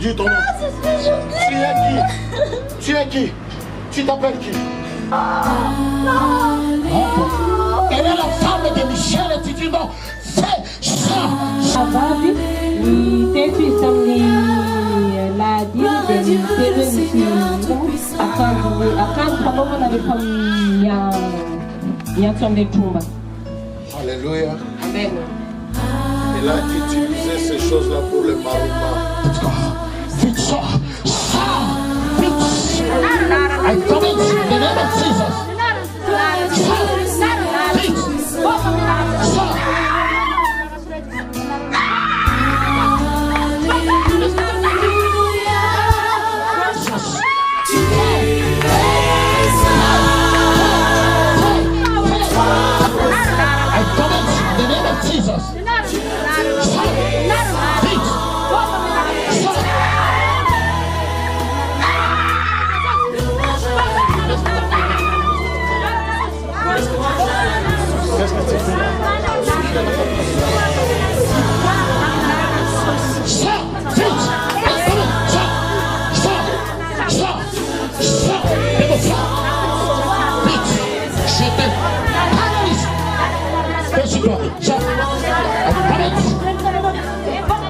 dis ton nom. Tu es qui? Tu es qui? Tu t'appelles qui? Elle est la femme de Michel et tu dis non. Fais ça. Alléluia. Amen. Elle a utilisé ces choses-là pour le marouma. Vite ça. Vite. I come in the name of Jesus. Vite. Jesus.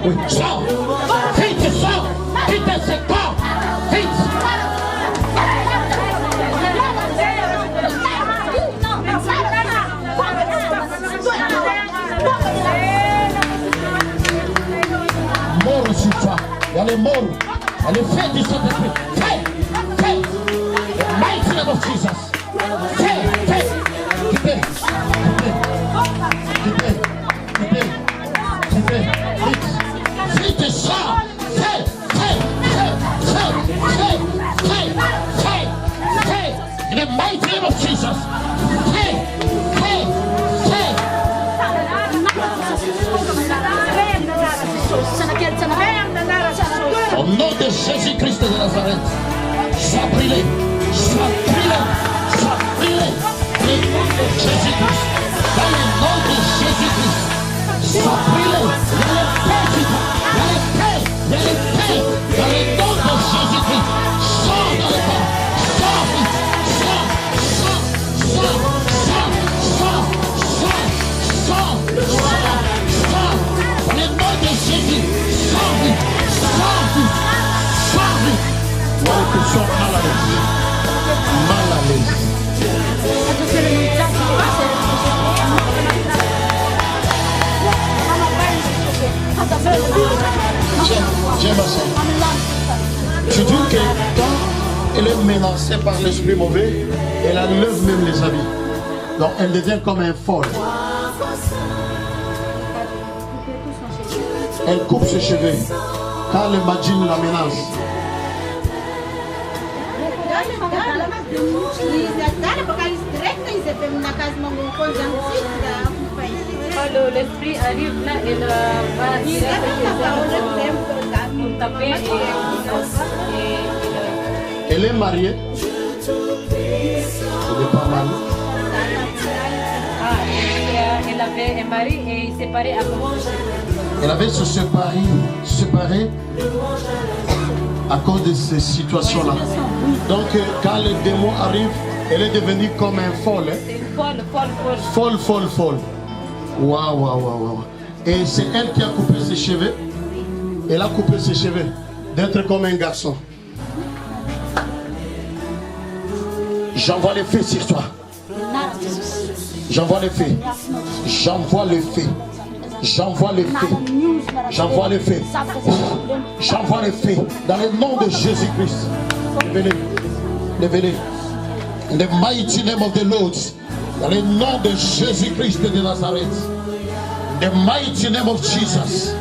Oui, sors! Vite, sors! Vite, c'est corps! Vite! Mort sur toi! Elle est morte! Elle est faite du Saint-Esprit! Fais! Fais! The mighty name of Jesus! Fais! Fais! Quittez! Quittez! Quittez! Quittez! Vite! Vite, sors! Fais! Fais! Fais! Fais! Fais! Fais! Fais! Fais! In the mighty name of Jesus! Fais! Fais! Fais! Au nom de Jésus-Christ de Nazareth, sois brûlé, sois brûlé, sois brûlé. Dans le nom de Jésus-Christ, dans le nom de Jésus-Christ, sois brûlé. Il y a les paix, il y a les paix, dans le nom de Jésus-Christ. Sors dans le corps, sors vite, sors, sors, sors, sors, sors, sors, sors, sors, sors. Dans le nom de Jésus, sors vite, sors vite, sors vite. Voilà que sois mal à l'aise, mal à l'aise. Tiens, ma soeur. Tu dis que quand elle est menacée par l'esprit mauvais, elle enlève même les habits. Donc elle devient comme un folle. Elle coupe ses cheveux. Quand le magine la menace. Quand l'esprit arrive là, elle va taper elle est mariée. Elle est pas mal. Elle avait un mari et il s'est séparé à cause. Elle avait se séparé à cause de ces situations-là. Donc quand le démon arrive, elle est devenue comme un folle. C'est une folle. Folle. Waouh. Et c'est elle qui a coupé ses cheveux. Elle a coupé ses cheveux d'être comme un garçon. J'envoie les feux sur toi. J'envoie les feux. J'envoie les feux. J'envoie les feux. J'envoie les feux. J'envoie les feux. Dans le nom de Jésus-Christ. Levez-les. In the mighty name of the Lord. Dans le nom de Jésus-Christ de Nazareth. In the mighty name of Jesus.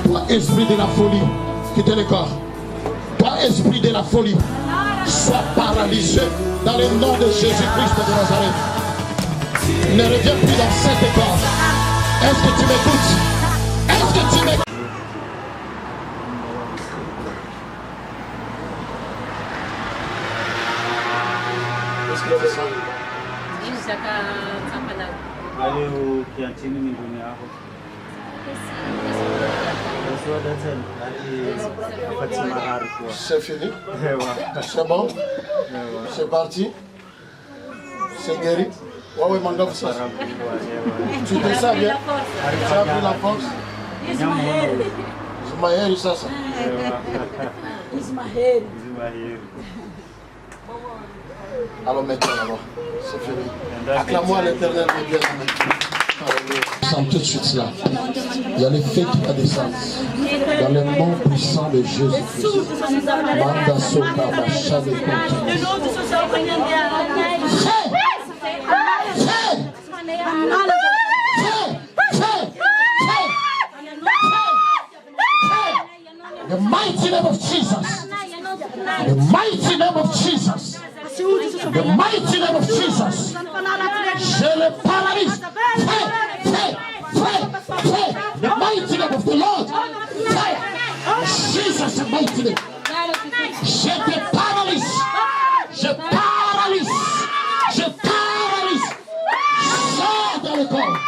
Toi, esprit de la folie, quitte le corps. Toi, esprit de la folie, sois paralysé dans le nom de Jésus-Christ de Nazareth. Ne reviens plus dans cet corps. Est-ce que tu m'écoutes? Est-ce que tu m'écoutes? Qu'est-ce que tu sens? Hayo ukiachini ni dunia yako. C'est fini? C'est bon? C'est parti? C'est guéri? Ouais, manga vous ça. Tu te sens bien? Tu as pris la force? Ismaël, ça. Ismaël. Alors maintenant là-bas, c'est fini. Acclame-moi à l'Éternel, mes bien-aimés. Sens tout de suite là. Il y a l'effet qui va descendre. Dans le nom puissant de Jésus. Manda soka bacha de the mighty name of Jesus. The mighty name of Jesus. The mighty name of Jesus. Je le paralyse. The mighty name of the Lord. Jesus, the mighty name. Je te paralyse. Je paralyse. Je paralyse. Sors dans le corps.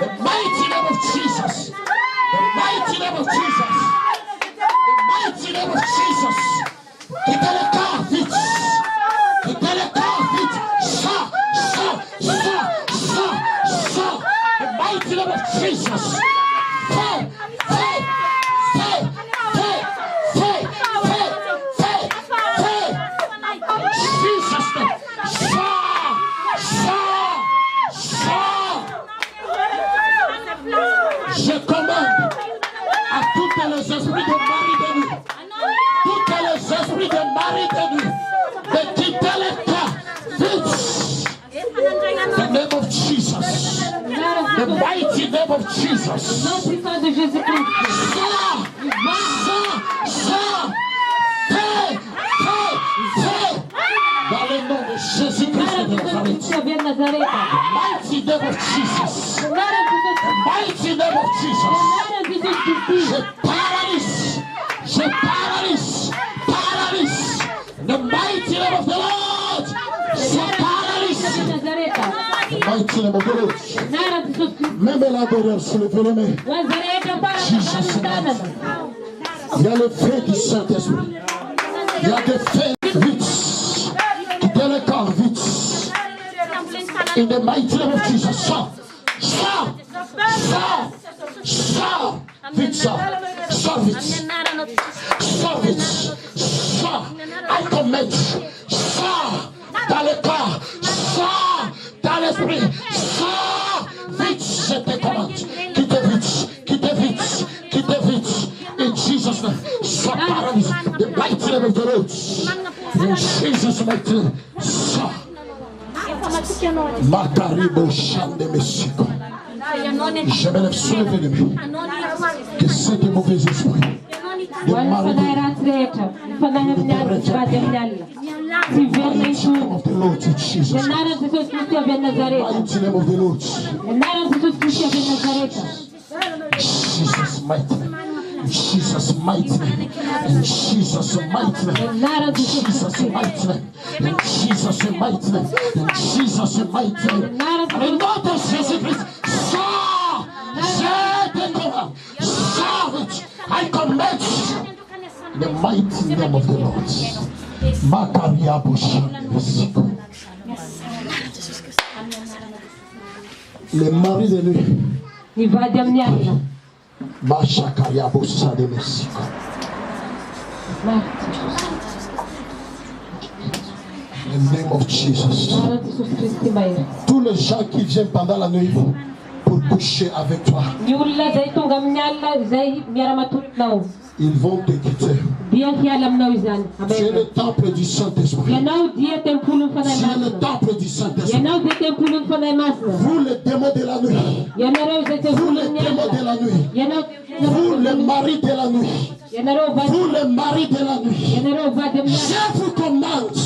The mighty name of Jesus. The mighty name of Jesus. The mighty name of Jesus. Quittez le corps vite. Quittez le corps vite. Sors. The mighty name of Jesus. Je commande à tous les esprits de mari de nuit, tous les esprits de mari de nuit, de quitter le corps vite. The name of Jesus. The mighty name of Jesus. Dans le nom de Jésus-Christ de Nazareth. Mighty name of Jesus. Mighty name of Jesus. Je paralyse. The mighty name of the Lord. Je paralyse. The mighty name of the Lord. Même la derrière, soulevez les mains. Jesus. Il y a le feu du Saint-Esprit. Il y a des feux vite. Quittez le corps vite. In the mighty name of Jesus. Sors. Vite, sors vite. I command. Sors dans le corps. Sors dans l'esprit. Sors vite, je te commande. Quitte vite. In Jesus' name. Sois paralysé. The mighty name of the Lord. In Jesus' mighty name. Sors. Makaribo Shande Messiko. Je me lève sur le ennemi. Que cet mauvais esprit de mari of the Lord to Jesus. Mighty name of the Lord. Jesus mighty name. Jesus mighty name. In Jesus mighty name. Jesus mighty name. In Jesus mighty name. In Jesus mighty name. In the name of Jesus. Sors. Je te commande. Sors. I command the mighty name of the Lord. Makaria Busha. Le mari de lui. Mashakaria Busha de Mexico. In the name of Jesus. Tous les gens qui viennent pendant la nuit pour coucher avec toi, ils vont te quitter. C'est le temple du Saint-Esprit. C'est le temple du Saint-Esprit. Vous les démons de la nuit. Vous les démons de la nuit. Vous les maris de la nuit. Vous les maris de la nuit. Je vous commande de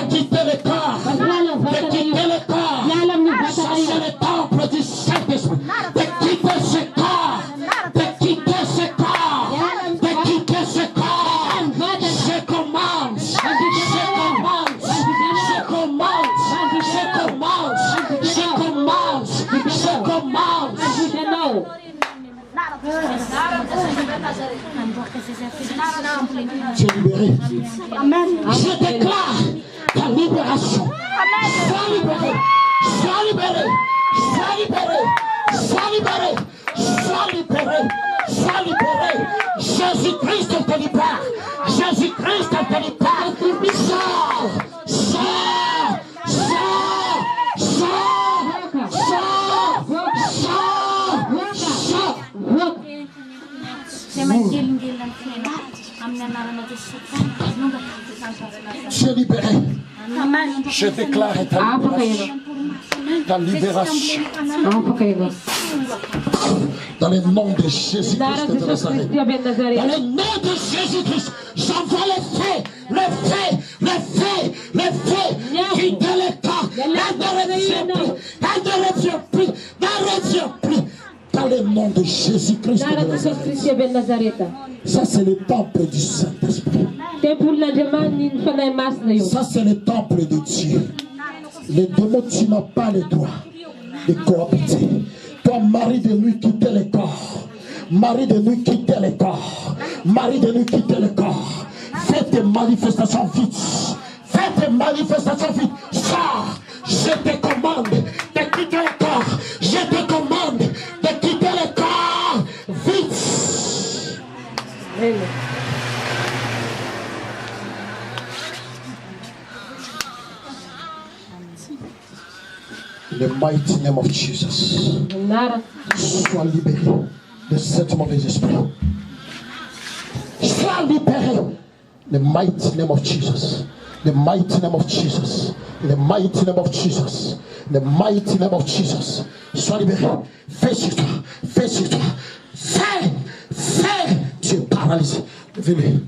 quitter le corps. De quitter le corps. Ça c'est le temple du Saint-Esprit. De quitter ce corps. De quitter ce corps. De quitter ce corps. Je commande. Je commande. Je commande. Je commande. Je commande. Je commande. Tu es libéré. Je déclare ta libération. Sois libéré. Sois libéré. Sois libéré. Sois libéré. Sois libéré. Sois libéré. Jésus-Christ te libère. Jésus-Christ te libère. Sors. Sors. Sors. Sors. Sors. Sors. Tu es libéré. Je déclare ta libération. Dans le nom de Jésus-Christ de Nazareth. Dans le nom de Jésus-Christ, j'envoie le feu, le feu, le feu, le feu. Quittez le corps. Elle ne revient plus. Elle ne revient plus. Ne revient plus. Dans le nom de Jésus-Christ de Nazareth. Ça, c'est le temple du Saint-Esprit. Ça, c'est le temple de Dieu. Les démons, tu n'as pas le droit de cohabiter. Toi, mari de nuit, quittez le corps. Mari de nuit, quittez le corps. Mari de nuit, quittez le corps. Faites des manifestations vite. Faites des manifestations vite. Sors. Je te commande de quitter le corps. Je te commande de quitter le corps. Vite. Amen. In the mighty name of Jesus. Sois libéré de cette mauvaise esprit. Sois libéré. In the mighty name of Jesus. In the mighty name of Jesus. In the mighty name of Jesus. In the mighty name of Jesus. Sois libéré. Fais sur toi. Fais sur toi. Fais. Fais. Tu es paralysé. Levez-le.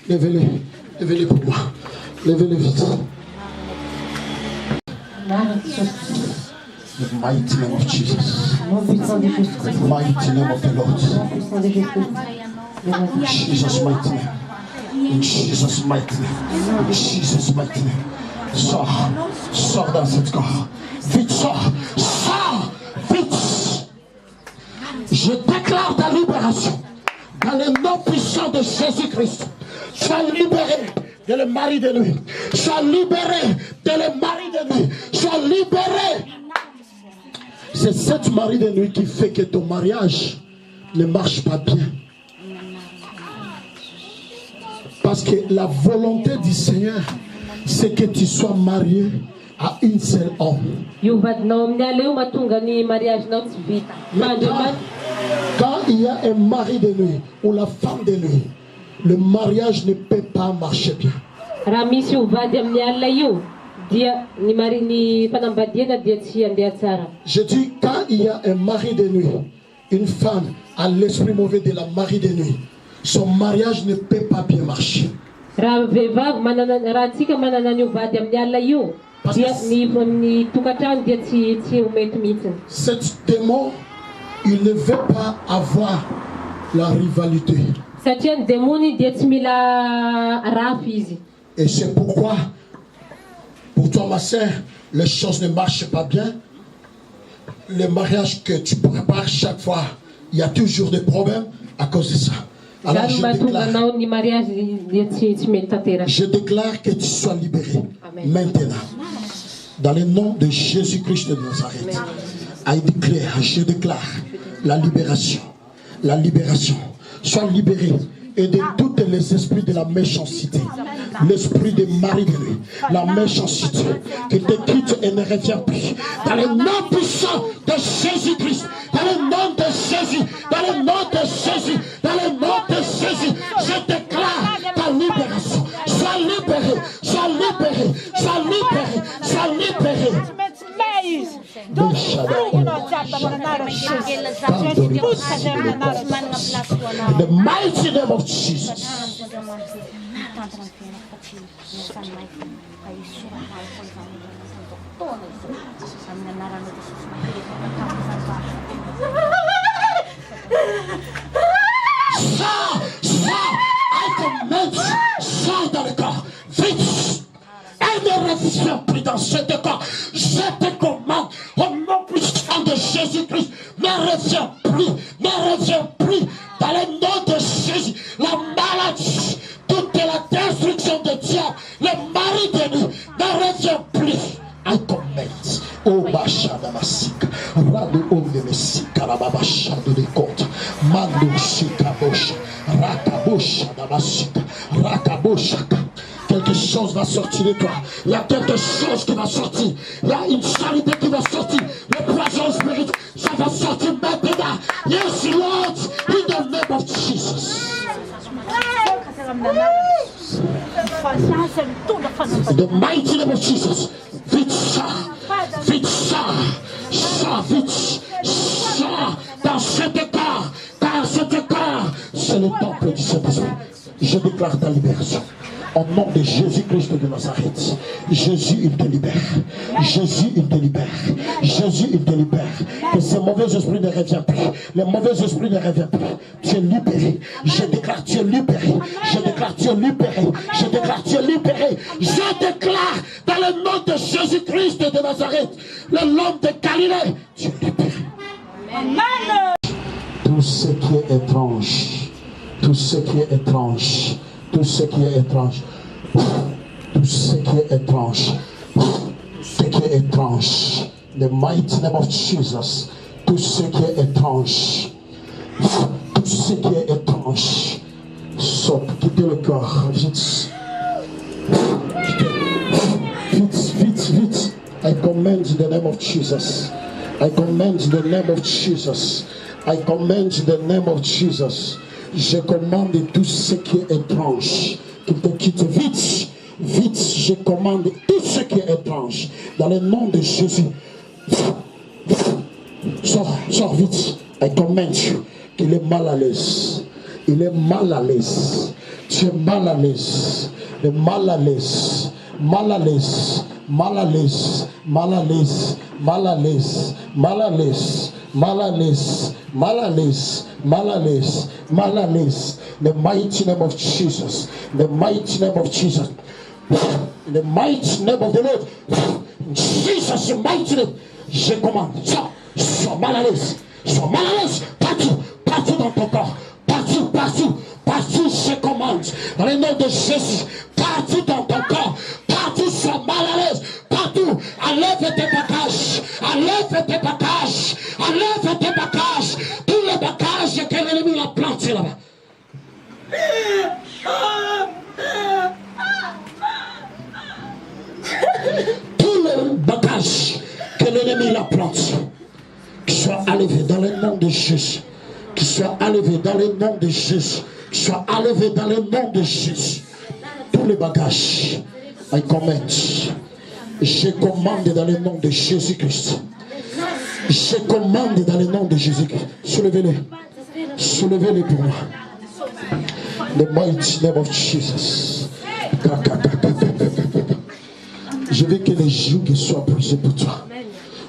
Levez-le. Levez-le pour moi. Levez-le vite. The mighty name of Jesus. The mighty name of the Lord. In Jesus' mighty name. In Jesus' mighty name. In Jesus' mighty name. Sors. Sors dans cette corps. Vite, sors. Sors. Vite. Je déclare ta libération. Dans le nom puissant de Jésus-Christ. Sois libéré de le mari de nuit. Sois libéré de le mari de nuit. Sois libéré. C'est cette mari de nuit qui fait que ton mariage ne marche pas bien. Parce que la volonté du Seigneur, c'est que tu sois marié à une seule homme. Quand il y a un mari de nuit ou la femme de nuit, le mariage ne peut pas marcher bien. Je dis, quand il y a un mari de nuit, une femme a l'esprit mauvais de la mari de nuit, son mariage ne peut pas bien marcher. Cet démon, il ne veut pas avoir la rivalité. Et c'est pourquoi, pour toi ma soeur, les choses ne marchent pas bien. Le mariage que tu prépares chaque fois, il y a toujours des problèmes à cause de ça. Alors je déclare que tu sois libéré. Amen. Maintenant. Dans le nom de Jésus-Christ de Nazareth. Je déclare la libération. La libération. Sois libéré. Et de tous les esprits de la méchanceté, l'esprit des maris de nuit, la méchanceté qui te quitte et ne revient plus. Dans le nom puissant de Jésus-Christ, dans le nom de Jésus, dans le nom de Jésus, dans le nom de Jésus, je déclare ta libération. Sois libéré, sois libéré, sois libéré, sois libéré. The mighty name of Jesus. I command you, sors dans le corps, vite. Elle ne revient plus dans ce corps. Je te commande, au nom puissant de Jésus-Christ, ne reviens plus, ne reviens plus. Dans le nom de Jésus. de l'écoute. Mando Shikabosh, Rakabosh, Damasika, Rakabosh. Quelque chose va sortir de toi. Il y a quelque chose qui va sortir. Il y a une charité qui va sortir. Le poison spirituel, ça va sortir maintenant. Yes, Lord, in the name of Jesus. In the mighty name of Jesus. Vite ça. Vite ça. Ça, vite. Ça. Dans cet écart. Dans cet écart. C'est le temple du Saint-Esprit. Je déclare ta libération. Au nom de Jésus-Christ de Nazareth. Jésus, il te libère. Jésus, il te libère. Jésus, il te libère. Que ce mauvais esprit ne revient plus. Le mauvais esprit ne revient plus. Tu es libéré. Je déclare, tu es libéré. Je déclare, tu es libéré. Je déclare, tu es libéré. Je déclare, dans le nom de Jésus-Christ de Nazareth, l'homme de Galilée, tu es libéré. Amen. Tout ce qui est étrange, tout ce qui est étrange, tout ce qui est étrange, tout ce qui est étrange, ce qui est étrange, the mighty name of Jesus, tout ce qui est étrange, tout ce qui est étrange, saute, quittez le corps, vite, vite, vite, vite. I command in the name of Jesus. I command in the name of Jesus. I command in the name of Jesus. Je commande tout ce qui est étrange, qui te quitte vite, vite, je commande tout ce qui est étrange, dans le nom de Jésus. Sors vite, I command you, qu'il est mal à l'aise, il est mal à l'aise, tu es mal à l'aise, il est mal à l'aise, mal à l'aise, mal à l'aise, mal à l'aise, mal à l'aise, mal à l'aise, mal à l'aise, mal à l'aise, mal à l'aise, mal à l'aise. The mighty name of Jesus, the mighty name of Jesus, the mighty name of the Lord, Jesus, mighty name. Je commande, sois mal à l'aise, partout, partout dans ton corps, partout, partout, partout, je commande, dans le nom de Jésus, partout dans ton corps, partout, sois mal à l'aise, partout, enlève tes bagages, enlève tes bagages, enlève tes bagages, tous les bagages que l'ennemi a plantés là-bas. Tous les bagages que l'ennemi a plantés, qui soient enlevés dans le nom de Jésus, qui soient enlevés dans le nom de Jésus, qui soient enlevés dans le nom de Jésus. Tous les bagages, I command. Je commande dans le nom de Jésus-Christ. Je commande dans le nom de Jésus-Christ. Soulevez-les. Soulevez-les pour moi. The mighty name of Jesus. Je veux que les jougs soient brisés pour toi.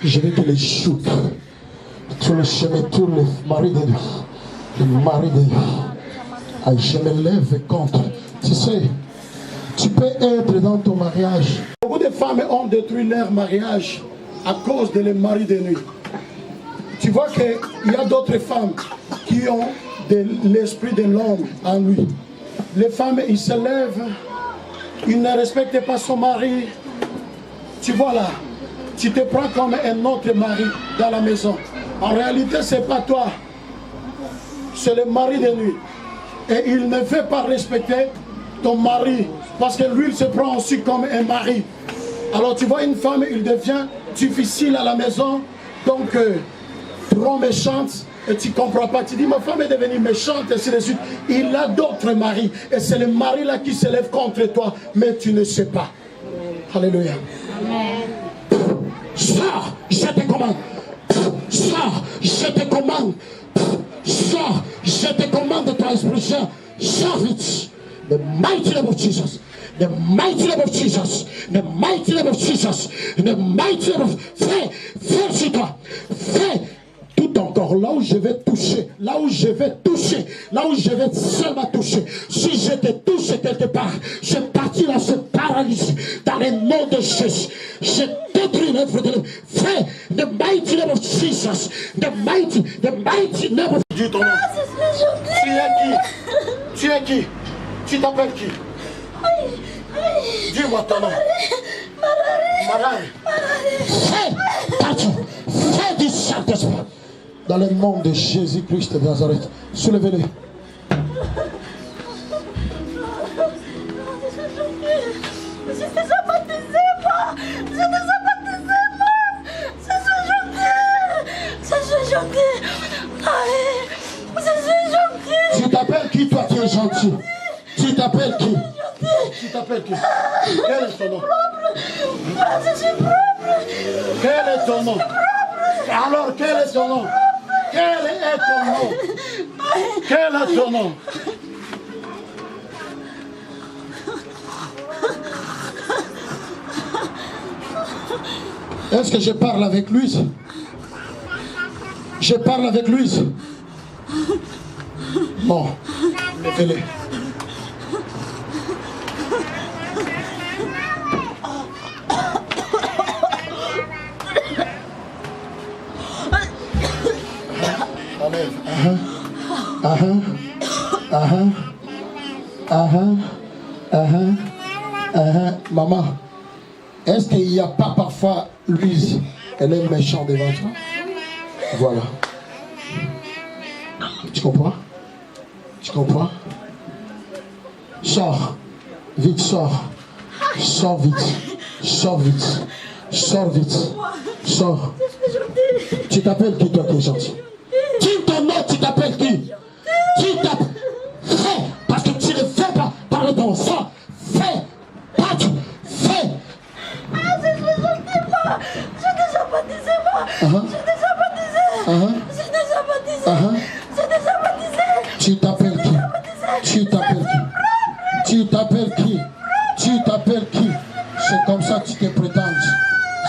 Je veux que les jougs, tous les chemins, tous les maris de nuit, les maris de nuit, je me lève contre. Tu sais, tu peux être dans ton mariage. Beaucoup de femmes ont détruit leur mariage à cause de les maris de nuit. Tu vois qu'il y a d'autres femmes qui ont l'esprit de l'homme en lui. Les femmes, ils se lèvent, ils ne respectent pas son mari. Tu vois là, tu te prends comme un autre mari dans la maison. En réalité, ce n'est pas toi, c'est le mari de nuit. Et il ne veut pas respecter ton mari, parce que lui, il se prend aussi comme un mari. Alors tu vois une femme, il devient difficile à la maison, donc trop méchante, et tu ne comprends pas. Tu dis, ma femme est devenue méchante, et ainsi de suite. Il a d'autres maris, et c'est le mari là qui se lève contre toi, mais tu ne sais pas. Alléluia. Amen. Sors, je te commande. Sors, je te commande. Sors, je te commande, ton esprit saint. Sors vite. The mighty name of Jesus. The mighty name of Jesus. The mighty name of Jesus. The mighty name of... Fais sur toi. Fais tout encore là où je vais toucher. Là où je vais toucher. Là où je vais seulement toucher. Si je te touche quelque part, je partirai à ce paralysie. Dans le nom de Jésus. Je détruis l'œuvre de l'homme. Fais the mighty name of Jesus. The mighty name of... Dis ton nom. Tu es qui? Tu es qui? Tu t'appelles qui? Dis-moi ton nom. Marie. Fais partout. Fais du Saint-Esprit. Dans le nom de Jésus-Christ de Nazareth. Soulevez-les. Tu t'appelles qui, toi qui es gentil? Tu t'appelles qui? Tu t'appelles qui? Quel est ton nom? Quel est ton nom? Alors, quel est ton nom? Quel est ton nom? Quel est ton nom? Est-ce que je parle avec Louise? Je parle avec Louise? Non. Levez-les. Maman, est-ce qu'il n'y a pas parfois Louise, elle est méchante devant toi? Voilà. Tu comprends? Tu comprends? Sors. Vite, sors. Sors vite. Sors vite. Sors vite. Sors. Tu t'appelles qui, toi qui es gentil? Dis ton nom, tu t'appelles qui? Tu t'appelles. Fais, parce que tu ne fais pas parler ton sang. Fais, pas tu. Fais. Ah, je ne suis pas. Je ne suis pas baptisé, moi. Je ne suis pas baptisé. Je ne suis pas baptisé. Je ne suis pas baptisé. Tu t'appelles qui? Tu t'appelles qui? Tu t'appelles qui? Tu t'appelles qui? C'est comme ça que tu te prétends.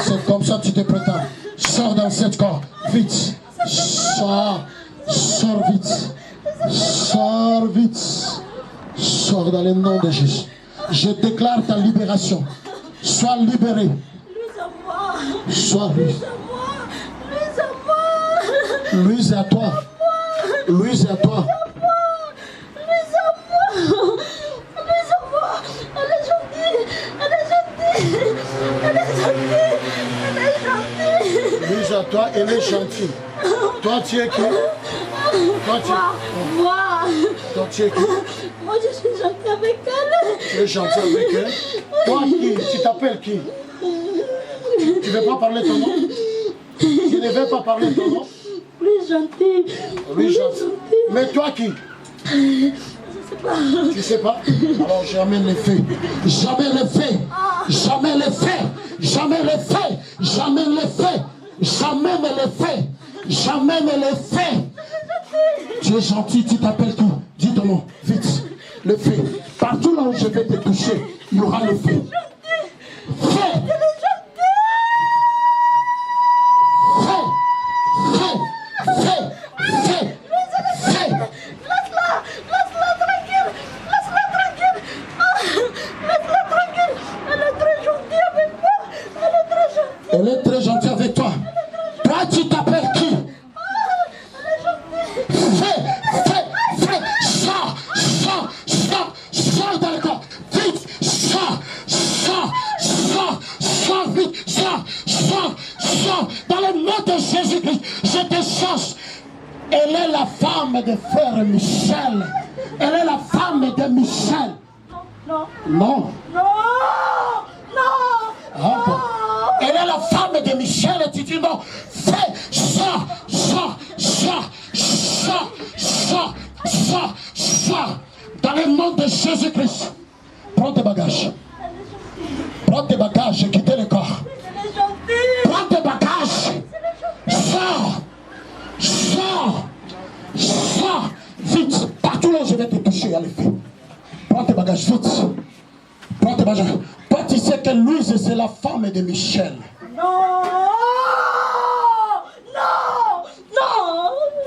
C'est comme ça que tu te prétends. Sors dans cette corps. Vite. Sors. Sors vite. Sors vite. Sors dans le nom de Jésus. Je déclare ta libération. Sois libéré. Sois Louise. Louise est à toi. Louise est à toi. Louise à toi, elle est gentille. Toi, tu es qui? Toi, tu es... Moi. Toi, tu es qui? Moi, je suis gentille avec elle. Tu es gentil avec elle? Toi, qui? Tu t'appelles qui? Tu ne veux pas parler ton nom? Tu ne veux pas parler ton nom? Plus gentil. Plus gentil. Mais toi qui? Tu sais pas? Alors jamais les faits. Jamais les faits. Jamais les faits. Jamais les faits. Jamais les faits. Jamais me les faits. Jamais me les faits. Tu es gentil, tu t'appelles qui? Dis ton nom, vite. Le fait. Partout là où je vais te toucher, il y aura le fait. Fais. Elle est très gentille avec toi. Toi, tu t'appelles qui? Fais, sors dans le corps. Vite, sors vite, sors. Dans le nom de Jésus-Christ, je te chasse. Elle est la femme de frère Michel. Elle est la femme de Michel. Non. Ah, bon. Elle est la femme de Michel et tu dis non. Fais, sors. Dans le nom de Jésus-Christ. Prends tes bagages. Prends tes bagages et quittez le corps. Prends tes bagages. Sors. Vite. Partout là où je vais te toucher, allez, fais. Prends tes bagages, vite. Prends tes bagages. Toi, tu sais que Louise, c'est la femme de Michel. Non.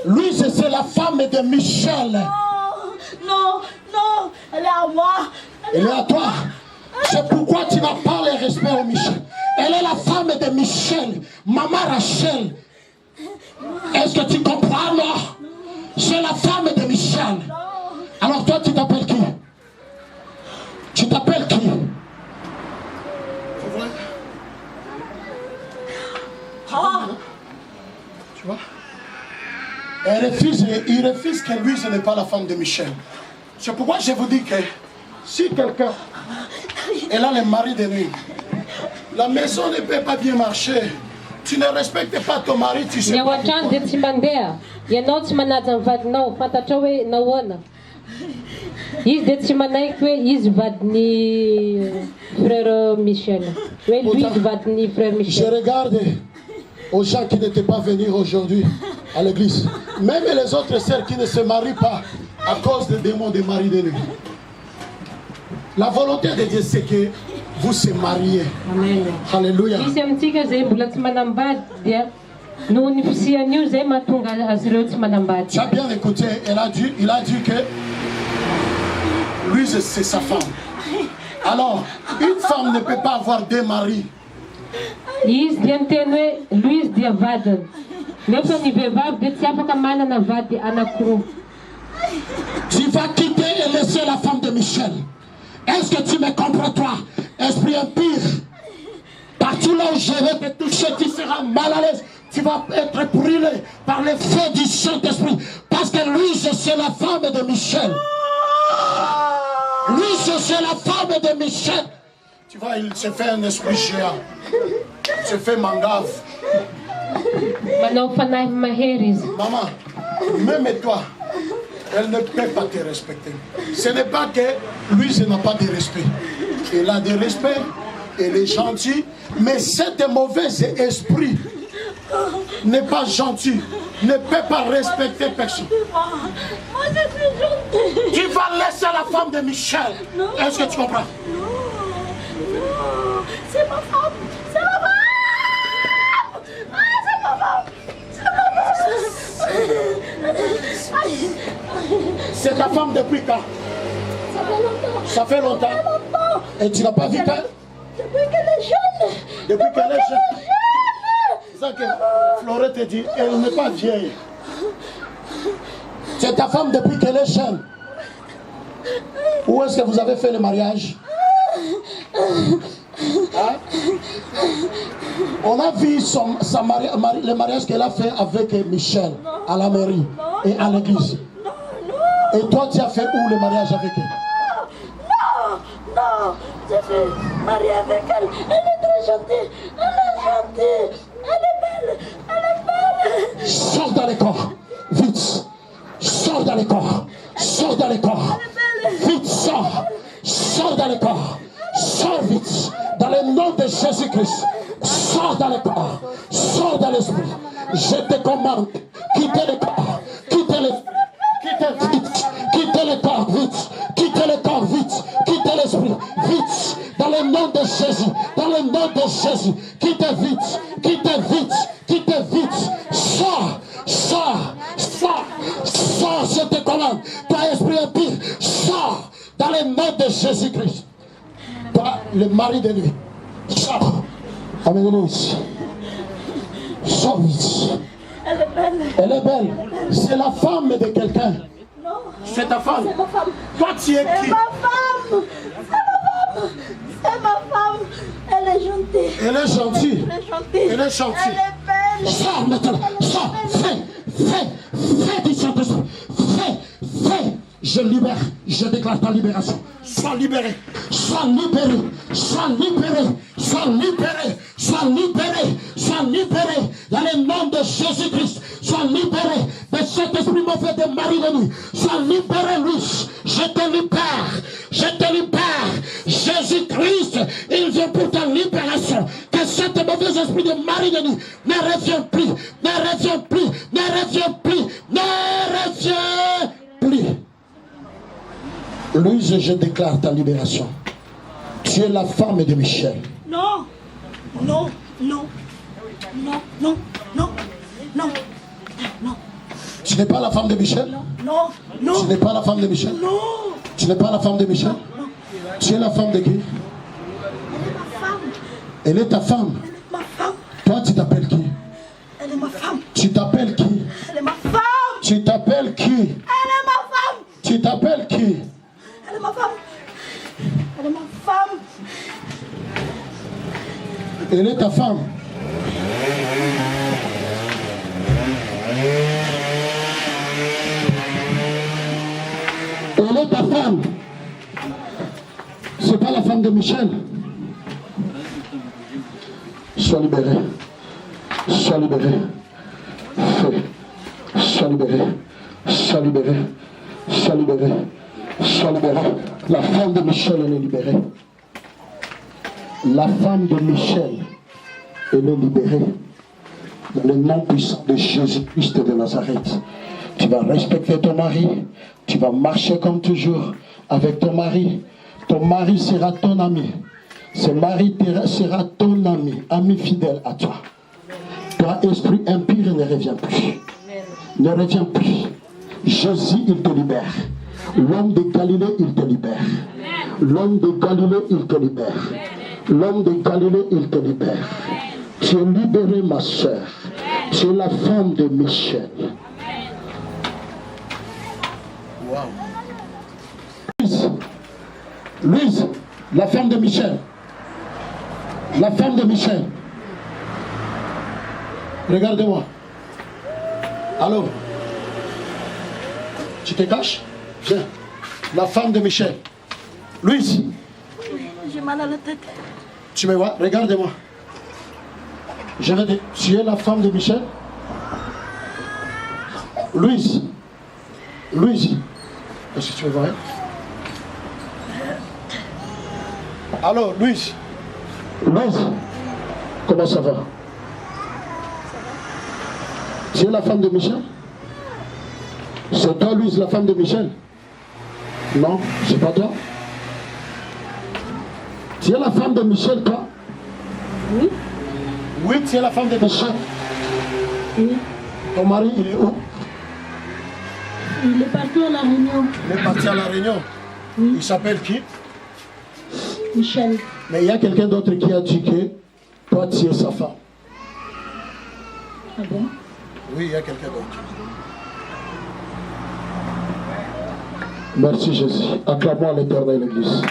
Louise, c'est la femme de Michel. Non. Elle est à moi. Elle est à toi. C'est pourquoi tu n'as pas le respect au Michel. Elle est la femme de Michel. Maman Rachel. Est-ce que tu comprends, non? C'est la femme de Michel. Alors toi, tu t'appelles qui? Tu t'appelles qui? C'est vrai? Tu vois? il refuse que lui, ce n'est pas la femme de Michel. C'est pourquoi je vous dis que si quelqu'un est là, le mari de nuit, la maison ne peut pas bien marcher. Tu ne respectes pas ton mari, tu sais pas pourquoi. Je regarde aux gens qui n'étaient pas venus aujourd'hui à l'église. Même les autres sœurs qui ne se marient pas à cause des démons des maris de nuit. La volonté de Dieu, c'est que vous se mariez. Amen. Alléluia. Tu as bien écouté, il a dit que lui, c'est sa femme. Alors, une femme ne peut pas avoir deux maris. Tu vas quitter et laisser la femme de Michel. Est-ce que tu me comprends, toi, esprit impur? Partout là où je vais te toucher, tu seras mal à l'aise. Tu vas être brûlé par le feu du Saint-Esprit. Parce que lui, c'est la femme de Michel. Lui, c'est la femme de Michel. Tu vois, il se fait un esprit géant. Il se fait mangave. Maman, même toi, elle ne peut pas te respecter. Ce n'est pas que lui, il n'a pas de respect. Il a du respect, il est gentil, mais cet mauvais esprit n'est pas gentil, ne peut pas respecter personne. Moi, je suis gentille. Tu vas laisser la femme de Michel. Est-ce que tu comprends? Non, c'est ma femme. C'est ma femme. Ah, c'est ma femme. C'est ta femme depuis quand? Ça fait longtemps. Et tu n'as pas vu qu'elle? Depuis qu'elle est jeune. Depuis qu'elle est jeune. C'est ça que Florette te dit, elle n'est pas vieille. C'est ta femme depuis qu'elle est jeune. Où est-ce que vous avez fait le mariage? Hein? On a vu le mariage qu'elle a fait avec Michel à la mairie et à l'église. Et toi, tu as fait où le mariage avec elle? Non, je suis mariée avec elle. Elle est très gentille. Elle est gentille. Elle est belle. Elle est belle. Sors dans le corps. Vite. Sors dans le corps. Sors dans le corps. Vite, sors. Sors dans le corps. Sors vite. Dans le nom de Jésus-Christ. Sors dans le corps. Sors dans l'esprit. Je te commande. Quittez le corps. Quittez le vite. Quittez le corps vite. Quittez le corps vite. Quittez l'esprit vite. Dans le nom de Jésus. Dans le nom de Jésus. Quittez vite. Quittez vite. Quittez vite. Sors. Sors. Sors. Sors. Je te commande. Toi, esprit impur. Sors. Dans le nom de Jésus-Christ. Toi, le mari de lui. Sors. Amenez-le ici. Sors vite. Elle est belle. Elle est belle. C'est la femme de quelqu'un. Non. C'est ta femme. C'est ma femme. Toi, tu es C'est qui? ma femme. C'est ma femme. C'est ma femme. Elle est gentille. Elle est gentille. Elle est gentille. Elle est gentille. Elle est belle. Sors maintenant. Sors. Fais du Saint-Esprit. Fais. Je libère. Je déclare ta libération. Sois libéré. Sois libéré. Sois libéré. Sois libéré. Sois libéré. Sois libéré. Dans le nom de Jésus-Christ. Sois libéré de cet esprit mauvais de mari de nuit. Sois libéré, lui. Je te libère. Je te libère. Jésus-Christ, il vient pour ta libération. Que cet mauvais esprit de mari de nuit ne revient plus. Ne revient plus. Ne revient plus. Ne revient plus. Louise, je déclare ta libération. Tu es la femme de Michel. Non. Non. Non. Non. Non. Non. Non. Non. Tu n'es pas la femme de Michel? Non. Non. Tu n'es pas la femme de Michel? Non. Tu n'es pas la femme de Michel? Non. Tu es la femme de qui? Elle est ma femme. Elle est ta femme. Elle est ma femme. Toi, tu t'appelles qui? Elle est ma femme. Tu t'appelles qui? Elle est ma femme. Tu t'appelles qui? Elle est ma femme. Tu t'appelles qui? Elle est ma femme. Elle est ma femme. Elle est ta femme. C'est pas la femme de Michel. Sois libéré. Sois libéré. Fais. Sois libéré. Sois libéré. Sois libéré. Sois libéré. La femme de Michel, elle est libérée. La femme de Michel, elle est libérée. Dans le nom puissant de Jésus-Christ de Nazareth. Tu vas respecter ton mari. Tu vas marcher comme toujours avec ton mari. Ton mari sera ton ami. Ce mari sera ton ami fidèle à toi. Toi, esprit impur, ne reviens plus. Ne reviens plus. Jésus, il te libère. L'homme de Galilée, il te libère. L'homme de Galilée, il te libère. L'homme de Galilée, il te libère. Tu es libérée, ma soeur. Tu es la femme de Michel. Wow. Louise, la femme de Michel. La femme de Michel. Regardez-moi. Allô? Tu te caches? Viens. La femme de Michel. Louise. J'ai mal à la tête. Tu me vois? Regardez-moi. Je vais dire, tu es la femme de Michel? Louise. Louise. Est-ce que tu me vois? Allô, Louise. Louise. Comment ça va? Tu es la femme de Michel? C'est toi, Louise, la femme de Michel? Non, c'est pas toi. Tu es la femme de Michel, toi? Oui. Oui, tu es la femme de Michel. Oui. Ton mari, il est où? Il est parti à la réunion. Il est parti à la réunion. Oui. Il s'appelle qui? Michel. Mais il y a quelqu'un d'autre qui a dit que toi, tu es sa femme. Ah bon? Oui, il y a quelqu'un d'autre. Merci Jésus. Acclamons à l'Éternel, l'Église.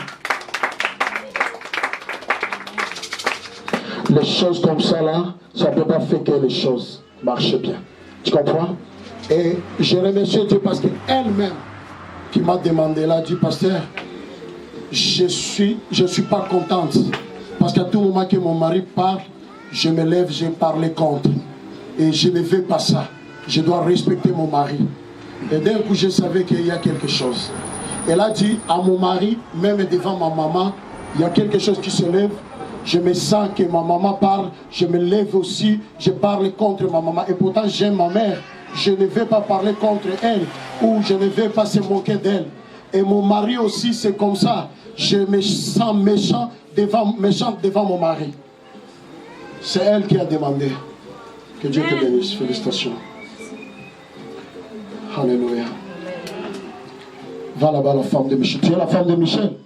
Les choses comme ça là, ça ne peut pas faire que les choses marchent bien. Tu comprends? Et je remercie Dieu parce qu'elle-même qui m'a demandé, elle a dit, pasteur, je suis pas contente. Parce qu'à tout moment que mon mari parle, je me lève, je parle contre. Et je ne veux pas ça. Je dois respecter mon mari. Et d'un coup, je savais qu'il y a quelque chose. Elle a dit à mon mari, même devant ma maman, il y a quelque chose qui se lève. Je me sens que ma maman parle, je me lève aussi, je parle contre ma maman. Et pourtant, j'aime ma mère. Je ne vais pas parler contre elle ou je ne vais pas se moquer d'elle. Et mon mari aussi, c'est comme ça. Je me sens méchante devant mon mari. C'est elle qui a demandé. Que Dieu te bénisse. Félicitations. Alléluia. Va là-bas, la femme de Michel. Tu es la femme de Michel.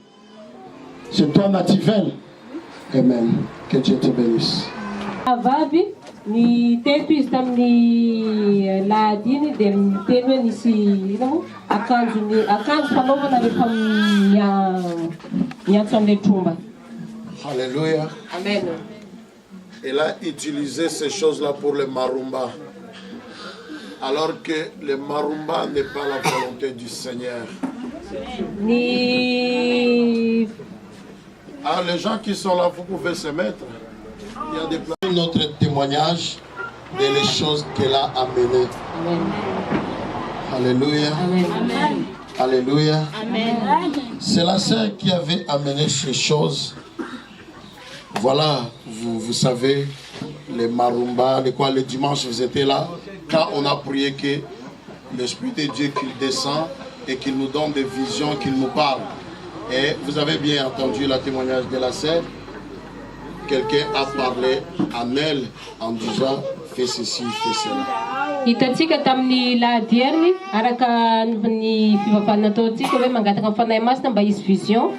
C'est toi, Nativelle. Amen. Que Dieu te bénisse. Avavy ny teto izy tamin'ny lahadiny dia miteny hoe nisy akanjo fanaovana rehefa miantso amin'ilay tromba. Alléluia. Amen. Elle a utilisé ces choses-là pour le marumba. Alors que le marumba n'est pas la volonté du Seigneur. Ah, les gens qui sont là, vous pouvez se mettre. Il y a des plans. Notre témoignage des choses qu'elle a amenées. Amen. Alléluia. Amen. Alléluia. Amen. C'est la sœur qui avait amené ces choses. Voilà, vous savez, les marumbas, les dimanches, vous étiez là. Quand on a prié que l'Esprit de Dieu qu'il descend et qu'il nous donne des visions, qu'il nous parle. Et vous avez bien entendu le témoignage de la sœur. Quelqu'un a parlé en elle en disant fais ceci, fais cela. Hitantsika tamin'ny lahadieriny araka ny fivavahana nataontsika hoe mangataka amin'ny fanahy masina mba hisy vision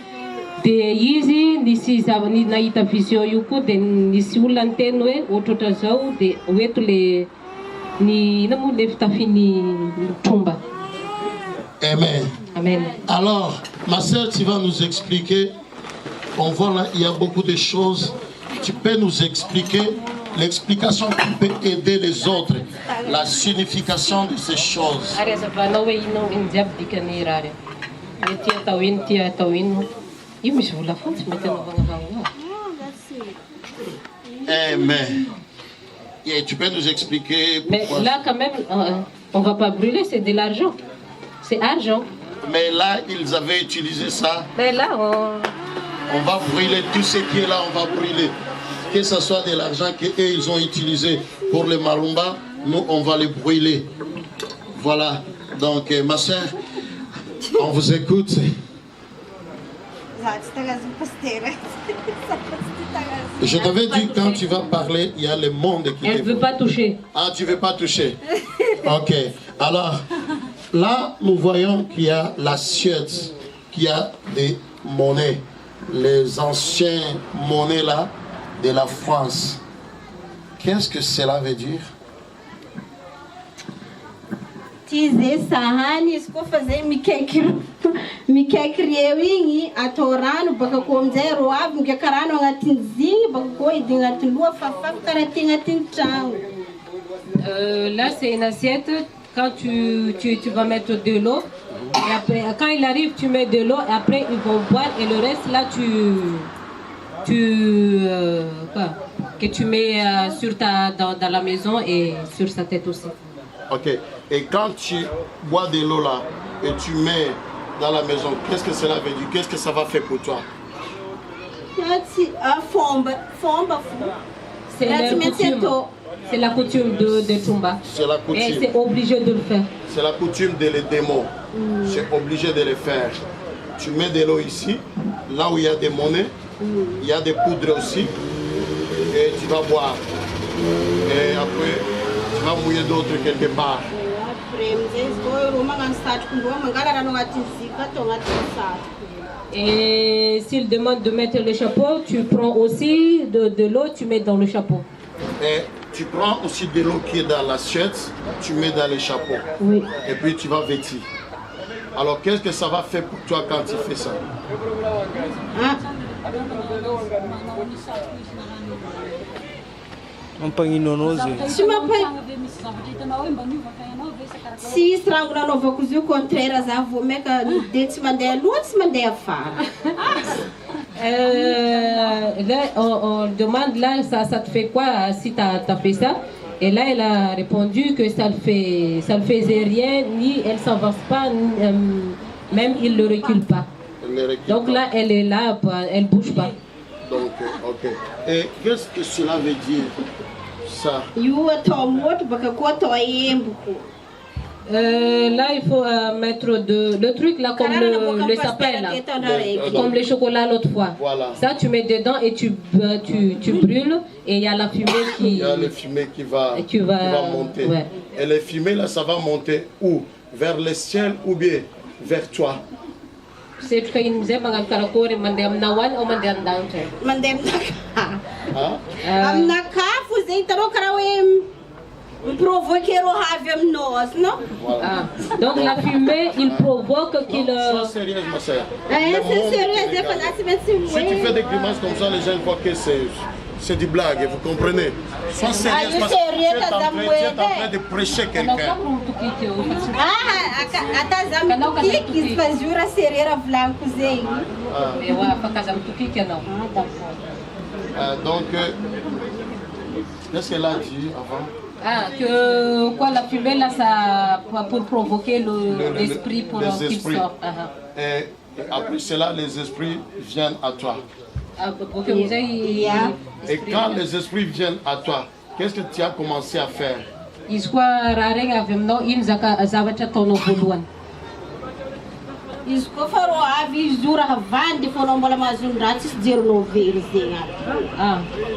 dia izy nisy nahita vision io koa dia nisy olona niteny hoe ohatroatra zao dia hoeto le fitafian'ny tromba. Amen. Amen. Alors, ma sœur, tu vas nous expliquer. On voit là, il y a beaucoup de choses. Tu peux nous expliquer l'explication qui peut aider les autres, la signification de ces choses. Mais et tu peux nous expliquer pourquoi? Mais là, quand même, on ne va pas brûler, c'est de l'argent. C'est argent. Mais là, ils avaient utilisé ça. Mais là, on va brûler tout ce qui est là, on va brûler. Que ce soit de l'argent qu'eux, ils ont utilisé pour les marumba, nous, on va les brûler. Voilà. Donc, ma soeur, on vous écoute. Je t'avais dit, quand tu vas parler, il y a le monde qui... Elle ne veut pas toucher. Ah, tu ne veux pas toucher? Ok. Alors, là, nous voyons qu'il y a l'assiette, qu'il y a des monnaies. Les anciennes monnaies là, de la France. Qu'est-ce que cela veut dire? Tize sahani isko fazer mikekriewingi atorano baka komzero av mkekarano ngatinzingi baka koidi ngatilua fafa karatingatintrang. Là c'est une assiette. Quand tu vas mettre de l'eau et après quand il arrive tu mets de l'eau et après ils vont boire et le reste là que tu mets dans la maison et sur sa tête aussi. Ok. Et quand tu bois de l'eau là et tu mets dans la maison, qu'est-ce que cela veut dire? Qu'est-ce que ça va faire pour toi? C'est la coutume de Tumba. C'est la coutume. Et c'est obligé de le faire. C'est la coutume de les démons. C'est obligé de le faire. Tu mets de l'eau ici, là où il y a des monnaies, il y a des poudres aussi, et tu vas boire. Et après, tu vas mouiller d'autres quelque part. Et s'il demande de mettre le chapeau, tu prends aussi de l'eau, tu mets dans le chapeau. Et tu prends aussi de l'eau qui est dans l'assiette, tu mets dans le chapeau. Oui. Et puis tu vas vêtir. Alors qu'est-ce que ça va faire pour toi quand tu fais ça? Si strangula nova così o contrário za vou meka dentro mandei lua se mandei a fara. Là on demande là ça te fait quoi si t'as fait ça? Et là elle a répondu que ça ne faisait rien, ni elle s'avance pas, même il ne recule pas. Donc là elle est là, elle bouge pas. Donc ok. Et qu'est-ce que cela veut dire? Ça. Là, il faut mettre le truc là comme le sapin là, comme le chocolat l'autre fois. Voilà. Ça, tu mets dedans et tu brûles et il y a la fumée qui... Il y a la fumée qui va monter. Ouais. Et la fumée là, ça va monter où? Vers le ciel ou bien vers toi? C'est ce qu'il nous dit, madame Karakori, madame Nawan ou madame Dante. Madame Naka. Naka, vous êtes trop craoué. Provoquer au havem nós, non? Voilà. Donc la fumée, il provoque qu'il... Sois sérieuse, ma soeur. C'est sérieux, si tu fais des grimaces comme ça, les gens voient que c'est du blague, vous comprenez? Sois sérieuse, parce que tu es en train de prêcher quelqu'un. Donc, qu'est-ce qu'elle a dit avant? Que quoi, la fumée là, ça pour provoquer l'esprit pour qu'il sorte. Et après cela, les esprits viennent à toi. Et quand les esprits viennent à toi, qu'est-ce que tu as commencé à faire?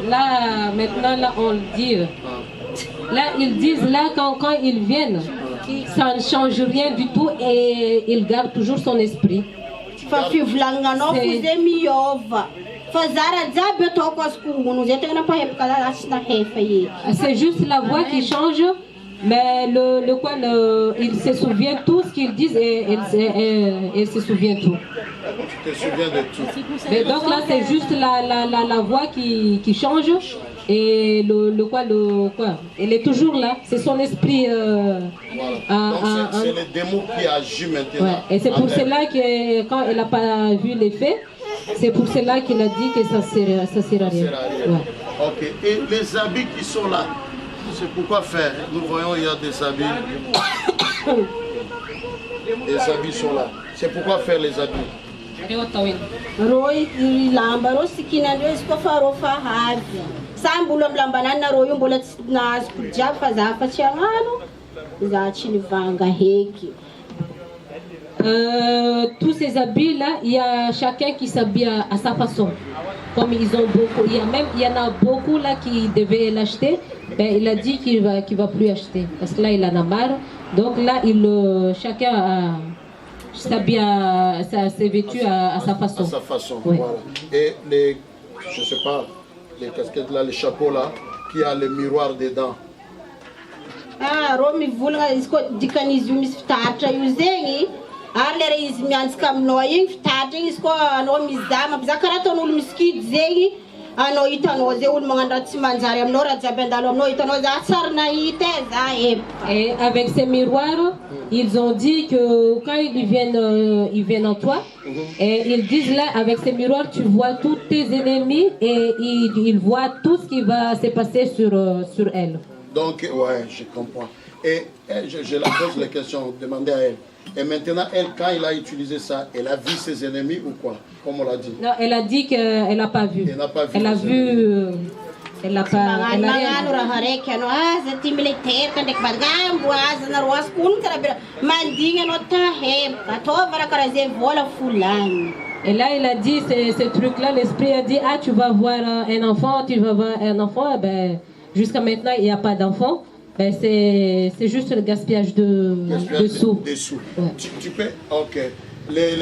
Là, maintenant, là, on le dit. Là, ils disent, là, quand ils viennent, ça ne change rien du tout et ils gardent toujours son esprit. C'est juste la voix qui change, mais il se souvient tout ce qu'ils disent et il se souvient tout. Tu te souviens de tout. Mais donc là, c'est juste la voix qui change. Et elle est toujours là, c'est son esprit. Donc c'est le démon qui agit maintenant. Ouais. Et c'est pour cela que quand elle n'a pas vu l'effet, C'est pour cela qu'il a dit que ça ne sert à rien. Ouais. Ok. Et les habits qui sont là, c'est pourquoi faire? Nous voyons il y a des habits. Les habits sont là. C'est pourquoi faire les habits? Tous ces habits-là, il y a chacun qui s'habille à sa façon. Comme ils ont beaucoup, il y en a beaucoup là qui devaient l'acheter. Ben, il a dit qu'il va plus acheter parce que là il en a marre. Donc là, chacun s'est vêtu à sa façon. À sa façon, oui. Voilà. Et les, je sais pas, les casquettes là, les chapeaux là, qui a le miroir dedans. Ah, Romy voulait dikanizumis fitatra yuzengi. Arlera izy miantsika aminao igny fitatra igny izy koa anao mizama bizaka karaha ataon'olo miskidy zegny anao hitanao zay olo magnano raha tsy manjary aminao raha jiaby andalo aminao hitanao za tsara nahita za Et avec ces miroirs, ils ont dit que quand ils viennent en toi, et ils disent là, avec ces miroirs, tu vois tous tes ennemis et ils voient tout ce qui va se passer sur elle. Donc, ouais, je comprends. Et je la pose la question, demandez à elle. Et maintenant, elle, quand elle a utilisé ça, elle a vu ses ennemis ou quoi? Comme on l'a dit. Non, elle a dit qu'elle n'a pas vu. Elle n'a pas vu. Elle a vu. Elle n'a pas. Elle a rien. Et là, il a dit ce truc-là, l'esprit a dit, ah, tu vas voir un enfant, tu vas voir un enfant. Ben, jusqu'à maintenant, il n'y a pas d'enfant. Ben, c'est juste le gaspillage de sous. Des sous. Ouais. Tu peux, ok. Les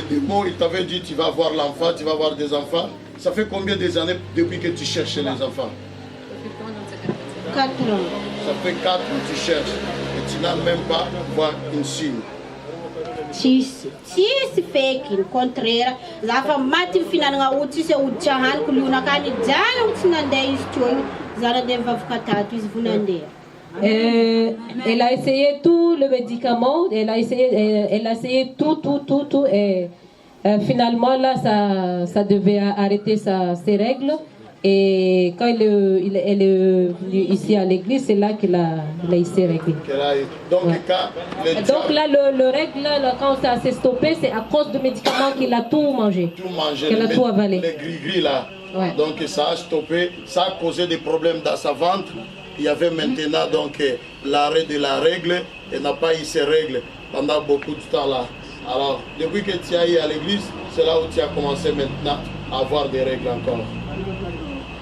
démons, ils t'avaient dit tu vas avoir l'enfant, tu vas avoir des enfants. Ça fait combien d'années depuis que tu cherches les enfants? 4 ans. Ça fait 4 ans que tu cherches et tu n'as même pas voir une signe. Tisse fake, contraire. Zafa mati finananga uti se uchahan kuliuna kani jana utinande istuoni zara deva vukatatu izvunande. Elle a essayé tout le médicament, elle a essayé tout et finalement là ça devait arrêter ses règles et quand elle est venue ici à l'église, c'est là qu'elle a eu ses règles. Donc, ouais. Donc là le règle là, quand ça s'est stoppé, c'est à cause de médicaments qu'il a tout mangé. Qu'elle a tout avalé. Les gris-gris là. Ouais. Donc ça a stoppé, ça a causé des problèmes dans sa ventre. Il y avait maintenant donc l'arrêt de la règle et n'a pas eu ces règles pendant beaucoup de temps là. Alors, depuis que tu as eu à l'église, c'est là où tu as commencé maintenant à avoir des règles encore.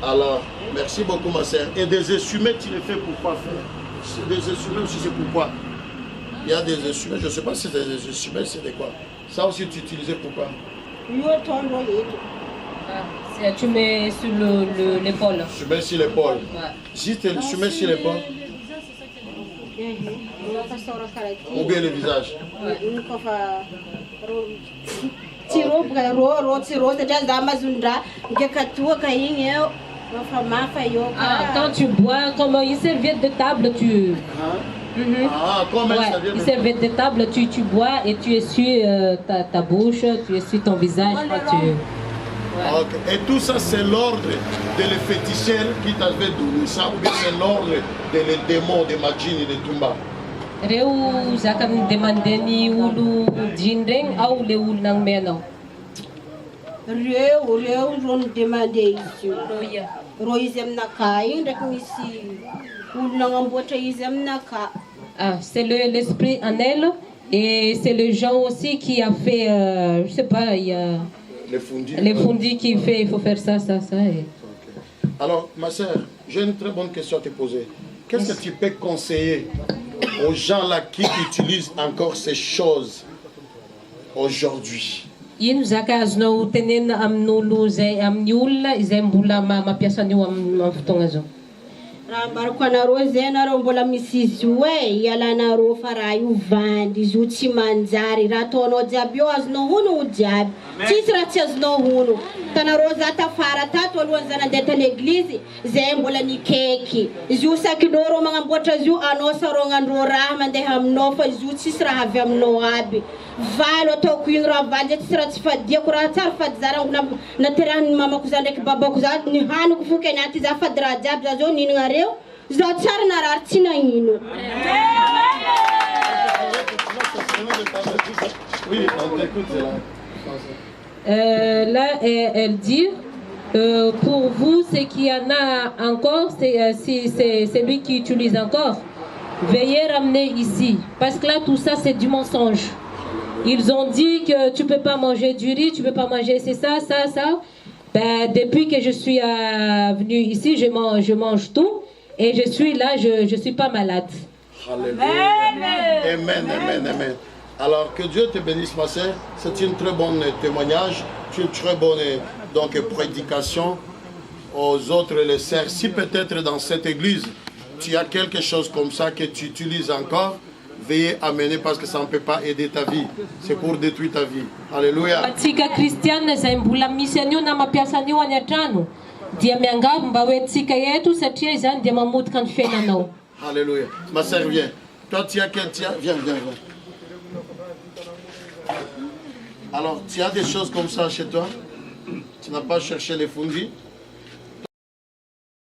Alors, merci beaucoup ma sœur. Et des essuiements, tu les fais pourquoi faire? Des essuiements aussi, c'est pourquoi? Il y a des essuiements, je ne sais pas si c'est des essuiements, c'est de quoi? Ça aussi, tu utilisais pourquoi? Tu mets sur l'épaule. Tu mets sur l'épaule. Ouais. Si tu mets sur l'épaule. Ou bien le visage. Quand tu bois, comme une serviette de table, tu... Comme une serviette de table, tu bois et tu essuies ta bouche, tu essuies ton visage. Ouais. Okay. Et tout ça, c'est l'ordre de les féticheurs qui t'avaient donné ça, ou bien c'est l'ordre des démons, des magines et des tumbas? Reu zakam demandeni ulu jindeng au le ulu nang menao. Reu ron demandei isu. Roizem naka, indek misi ulu nang ambotra izem naka. Ah, c'est l'esprit en elle et c'est le Jean aussi qui a fait, je sais pas, il y a les fondis qui fait, il faut faire ça. Et... Okay. Alors, ma soeur, j'ai une très bonne question à te poser. Qu'est-ce que tu peux conseiller aux gens là qui utilisent encore ces choses aujourd'hui? raha mariko anareo zay anareo mbola misy izy io ialanareo fa raha io vandy izy io tsy manjary raha ataonao jiaby eo azonao hono ho jiaby tsisy raha tsy azonao hono tanareo za tafara tato alohan'ny za nandeha tany eglizy zay mbola nikaiky izy io sakinao reo magnamboatra izy io anao sarognandreo raha mandeha aminao fa izy io tsisy raha avy aminao aby valo ataoko igny raha valy zay tsisy raha tsy fadiako raha tsara fady za raha naterahan'ny mamako za ndraiky babako za ny haniko foky anaty za fady raha jiaby za zao nihinagna reo za tsara narary tsy nagnino. Là, elle dit, pour vous, ce qu'il y en a encore, c'est lui qui utilise encore. Veuillez ramener ici. Parce que là, tout ça, c'est du mensonge. Ils ont dit que tu ne peux pas manger du riz, tu ne peux pas manger c'est ça. Ben, depuis que je suis venue ici, je mange tout. Et je suis là, je ne suis pas malade. Alléluia. Amen. Alors que Dieu te bénisse, ma sœur. C'est une très bonne témoignage, une très bonne prédication aux autres les sœurs. Si peut-être dans cette église, tu as quelque chose comme ça que tu utilises encore, veuillez amener parce que ça ne peut pas aider ta vie. C'est pour détruire ta vie. Alléluia. Alléluia. Ma sœur, viens. Toi, tu as quel... Viens. Alors, tu as des choses comme ça chez toi? Tu n'as pas cherché les fondis?